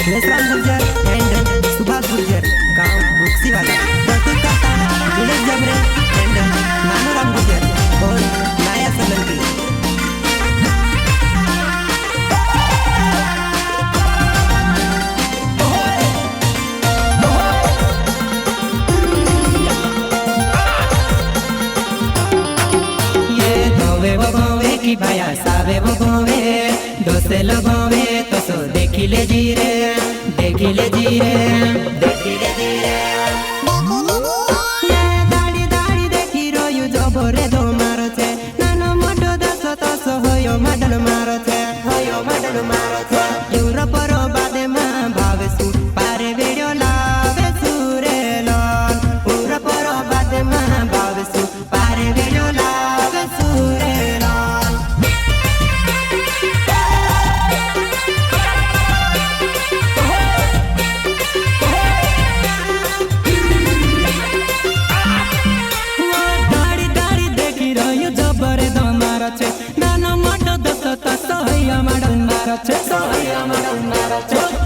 Laishram Gurjar and Subhash Gurjar गांव बुक्सीवाला प्रस्तुत करता विलेज जबरे एंड नानूराम गुर्जर और नाया सोलंकी। की भाया सावे वो गोवे दोसे लगोवे तो सो देखी ले जीरे देखी ले जीरे देखी ले जीरे ये दाड़ी दाड़ी देखी रोयु जो बोरे दो मारो छे नानो मोटो दसो तो सो होयो मडल मारो छे यूरोप रो बादे मां भावे सु पारे वीडियो लावे सुरे लोन यूरोप रो बादे मां भावे सु पारे वीडियो लावे सुरे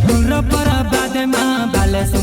Pura para bade ma balesu